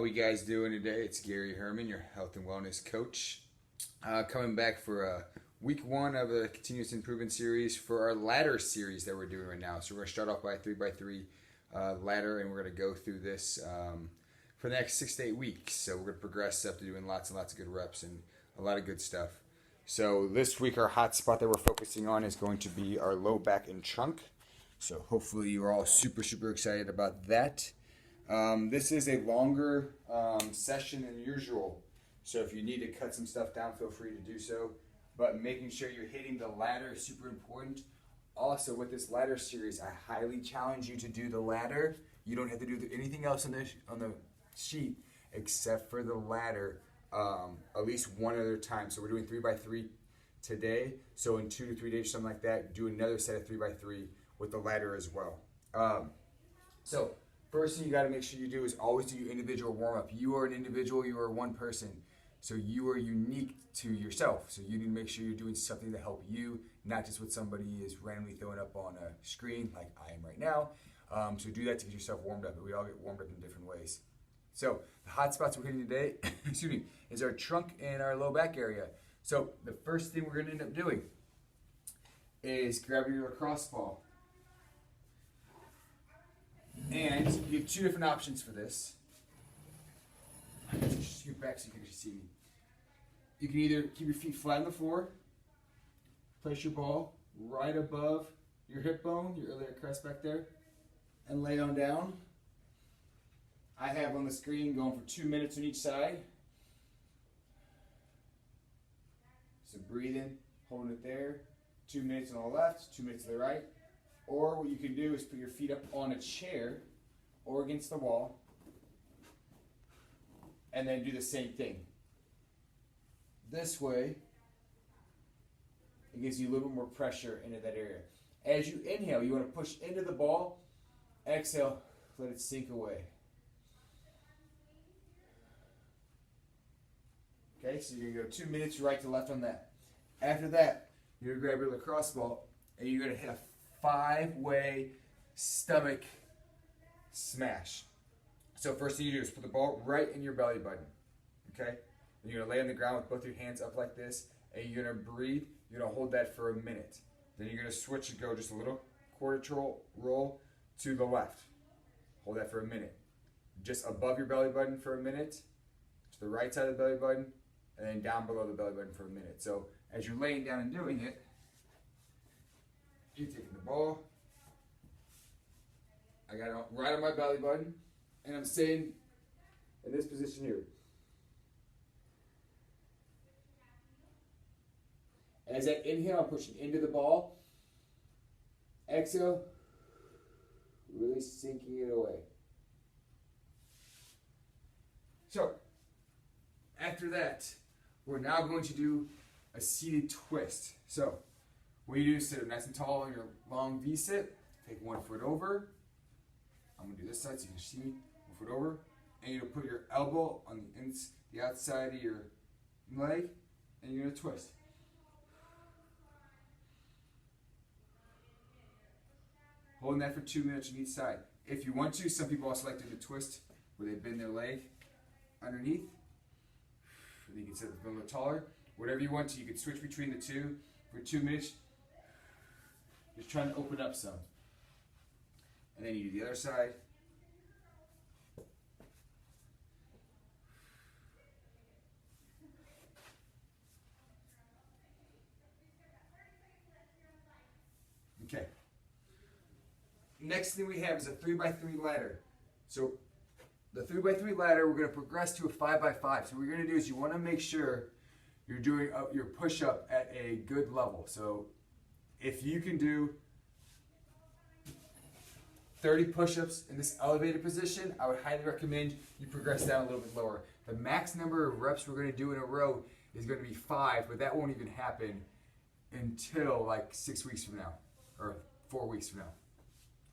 How we guys doing today? It's Gary Herman, your health and wellness coach, coming back for week one of a continuous improvement series for our ladder series that we're doing right now. So we're going to start off by a 3x3 ladder, and we're going to go through this for the next 6 to 8 weeks. So we're going to progress up to doing lots and lots of good reps and a lot of good stuff. So this week our hot spot that we're focusing on is going to be our low back and trunk. So hopefully you're all super excited about that. This is a longer session than usual, so if you need to cut some stuff down, feel free to do so. But making sure you're hitting the ladder is super important. Also, with this ladder series, I highly challenge you to do the ladder. You don't have to do anything else on the sheet except for the ladder at least one other time. So we're doing 3x3 today. So in 2 to 3 days, something like that, do another set of 3x3 with the ladder as well. So first thing you got to make sure you do is always do your individual warm-up. You are an individual. You are one person. So you are unique to yourself. So you need to make sure you're doing something to help you, not just what somebody is randomly throwing up on a screen like I am right now. So do that to get yourself warmed up. We all get warmed up in different ways. So the hot spots we're hitting today, excuse me, is our trunk and our low back area. So the first thing we're going to end up doing is grabbing your lacrosse ball. And you have two different options for this. Just scoot back so you can actually see me. You can either keep your feet flat on the floor, place your ball right above your hip bone, your iliac crest back there, and lay on down. I have on the screen going for 2 minutes on each side. So breathe in, holding it there. 2 minutes on the left, 2 minutes to the right. Or what you can do is put your feet up on a chair or against the wall and then do the same thing. This way, it gives you a little bit more pressure into that area. As you inhale, you want to push into the ball. Exhale, let it sink away. Okay, so you're going to go 2 minutes right to left on that. After that, you're going to grab your lacrosse ball and you're going to hit a 5-way stomach smash. So first thing you do is put the ball right in your belly button. Okay? And you're going to lay on the ground with both your hands up like this, and you're going to breathe. You're going to hold that for a minute. Then you're going to switch and go just a little quarter roll to the left. Hold that for a minute. Just above your belly button for a minute, to the right side of the belly button, and then down below the belly button for a minute. So as you're laying down and doing it, you're taking the ball. I got it right on my belly button, and I'm staying in this position here. As I inhale, I'm pushing into the ball. Exhale, really sinking it away. So, after that, we're now going to do a seated twist. So, what you do is sit up nice and tall on your long V-sit. Take 1 foot over. I'm going to do this side so you can see me. 1 foot over. And you're going to put your elbow on the outside of your leg. And you're going to twist. Holding that for 2 minutes on each side. If you want to, some people also like to do the twist where they bend their leg underneath. You can sit a little taller. Whatever you want to, you can switch between the two for 2 minutes. Just trying to open up some. And then you do the other side. Okay. Next thing we have is a 3x3 ladder. So the 3x3 ladder, we're going to progress to a 5x5. So what you're going to do is you want to make sure you're doing your push-up at a good level. So if you can do 30 push-ups in this elevated position, I would highly recommend you progress down a little bit lower. The max number of reps we're going to do in a row is going to be 5, but that won't even happen until like 6 weeks from now, or 4 weeks from now.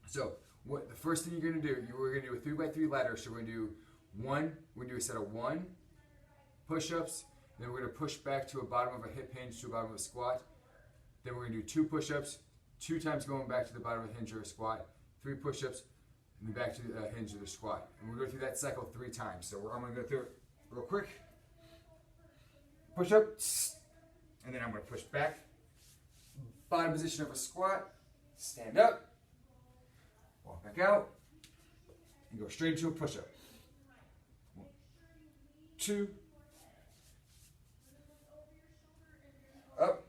So the first thing you're going to do, we're going to do a 3x3 ladder. So we're going to do a set of 1 push-ups. Then we're going to push back to a bottom of a hip hinge to a bottom of a squat. Then we're going to do 2 push-ups, 2 times going back to the bottom of a hinge or a squat, 3 push-ups, and then back to the hinge of the squat. And we'll go through that cycle 3 times. So I'm going to go through it real quick. Push up, and then I'm going to push back. Bottom position of a squat, stand up, walk back out, and go straight into a push up. 1, 2, up.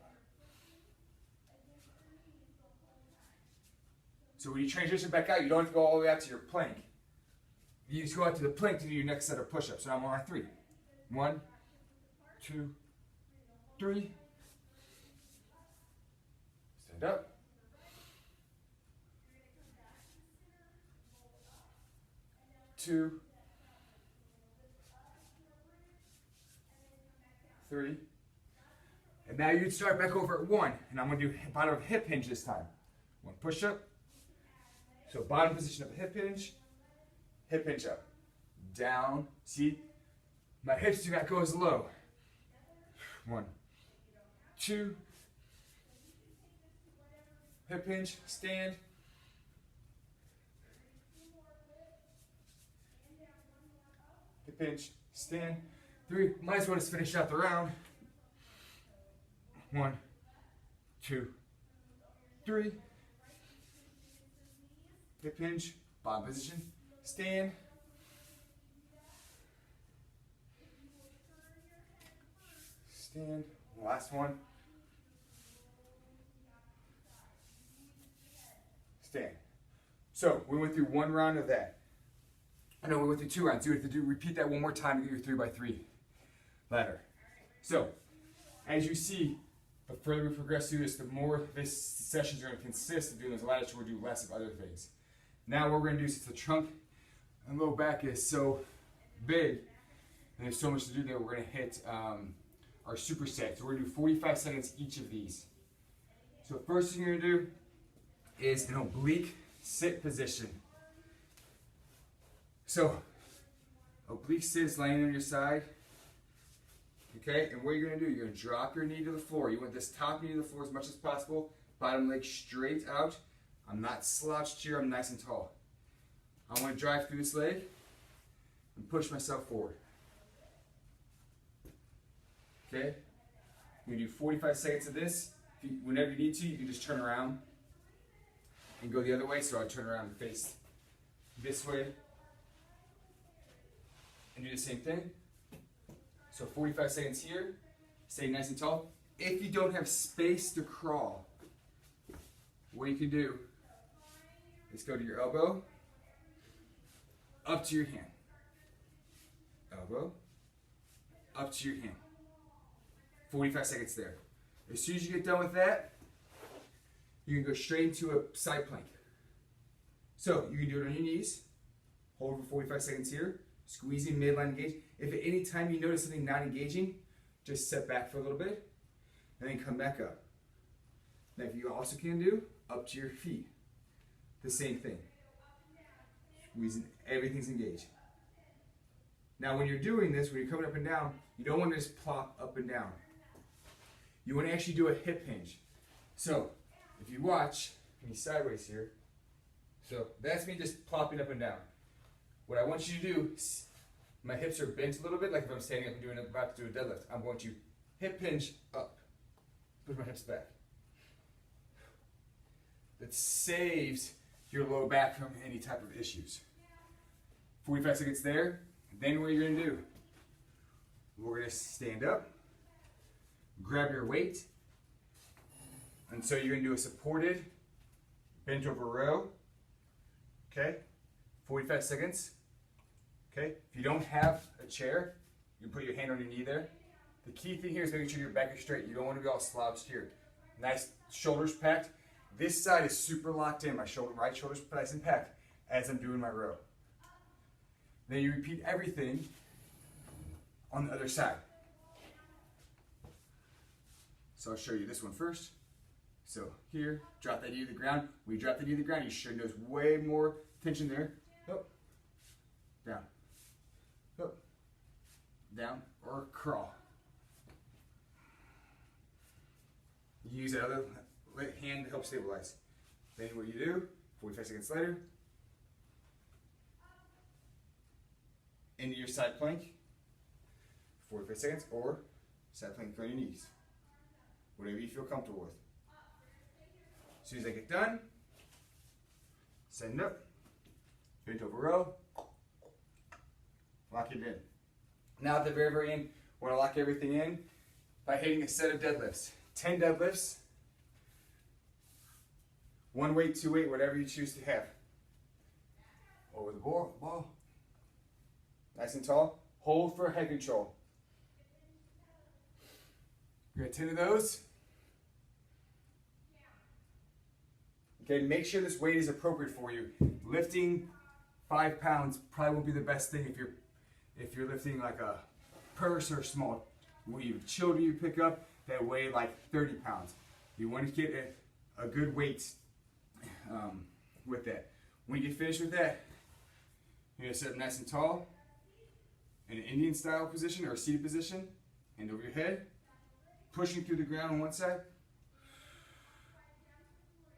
So when you transition back out, you don't have to go all the way out to your plank. You just go out to the plank to do your next set of push-ups. So I'm on 3. 1, 2, 3. Stand up. 2, 3. And now you'd start back over at 1. And I'm going to do bottom hip hinge this time. 1 push-up. So bottom position of a hip hinge up, down. See, my hips do not go as low. 1, 2, hip hinge, stand. Hip hinge, stand. 3, might as well just finish out the round. 1, 2, 3. Hip hinge, bottom position, stand. Stand. Last one. Stand. So we went through 1 round of that. I know we went through 2 rounds. You have to repeat that 1 more time to get your 3x3 ladder. So as you see, the further we progress through this, the more this sessions are going to consist of doing those ladders, so we'll do less of other things. Now what we're going to do, since the trunk and low back is so big, and there's so much to do there, we're going to hit our superset. So we're going to do 45 seconds each of these. So first thing you're going to do is an oblique sit position. So oblique sit is laying on your side. Okay, and what you're going to do, you're going to drop your knee to the floor. You want this top knee to the floor as much as possible. Bottom leg straight out. I'm not slouched here, I'm nice and tall. I want to drive through this leg and push myself forward. Okay? You do 45 seconds of this. Whenever you need to, you can just turn around and go the other way. So I turn around and face this way and do the same thing. So 45 seconds here, stay nice and tall. If you don't have space to crawl, what you can do is go to your elbow, up to your hand. Elbow, up to your hand. 45 seconds there. As soon as you get done with that, you can go straight into a side plank. So you can do it on your knees, hold for 45 seconds here, squeezing midline engage. If at any time you notice something not engaging, just step back for a little bit and then come back up. Now if you also can do, up to your feet. The same thing. Squeezing, everything's engaged. Now when you're doing this, when you're coming up and down, you don't want to just plop up and down. You want to actually do a hip hinge. So if you watch me sideways here, so that's me just plopping up and down. What I want you to do, my hips are bent a little bit, like if I'm standing up and about to do a deadlift. I'm going to hip hinge up. Push my hips back. That saves your low back from any type of issues. 45 seconds there. Then what you're going to do, we're going to stand up, grab your weight, and so you're going to do a supported bent over row. Okay, 45 seconds. Okay, if you don't have a chair, you put your hand on your knee there. The key thing here is making sure your back is straight. You don't want to be all slouched here. Nice shoulders packed. This side is super locked in. My right shoulder's nice and packed as I'm doing my row. Then you repeat everything on the other side. So I'll show you this one first. So here, drop that knee to the ground. When you drop the knee to the ground, you should notice way more tension there. Up, down, up, down, or crawl. You use that other hand to help stabilize. Then what you do, 45 seconds later, into your side plank, 45 seconds, or side plank on your knees. Whatever you feel comfortable with. As soon as I get done, send it up, bent over row, lock it in. Now at the very, very end, want to lock everything in by hitting a set of deadlifts. 10 deadlifts, one weight, two weight, whatever you choose to have. Over the ball, nice and tall. Hold for head control. We're gonna 10 of those. Okay, make sure this weight is appropriate for you. Lifting 5 pounds probably won't be the best thing if you're lifting like a purse or small. When you have children you pick up that weigh like 30 pounds. You want to get a good weight with that. When you get finished with that, you're gonna sit up nice and tall in an Indian style position or a seated position, hand over your head, pushing through the ground on one side,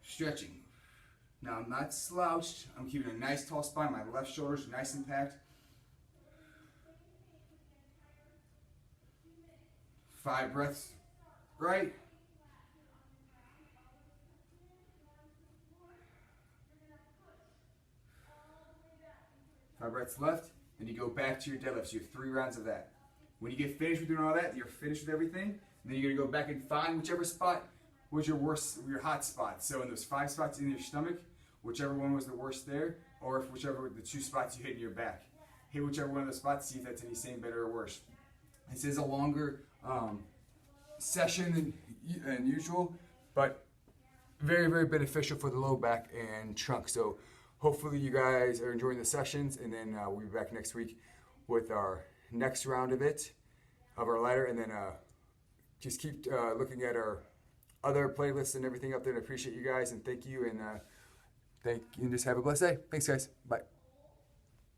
stretching. Now I'm not slouched, I'm keeping a nice tall spine, my left shoulder's nice and packed. 5 breaths right. 5 breaths left, then you go back to your deadlifts. You have 3 rounds of that. When you get finished with doing all that, you're finished with everything, and then you're gonna go back and find whichever spot was your hot spot. So in those 5 spots in your stomach, whichever one was the worst there, or if whichever the 2 spots you hit in your back. Hit whichever one of those spots, see if that's any same, better, or worse. This is a longer session than usual, but very, very beneficial for the low back and trunk. So hopefully you guys are enjoying the sessions, and then we'll be back next week with our next round of our ladder, and then just keep looking at our other playlists and everything up there. And I appreciate you guys, and thank you, and just have a blessed day. Thanks, guys. Bye.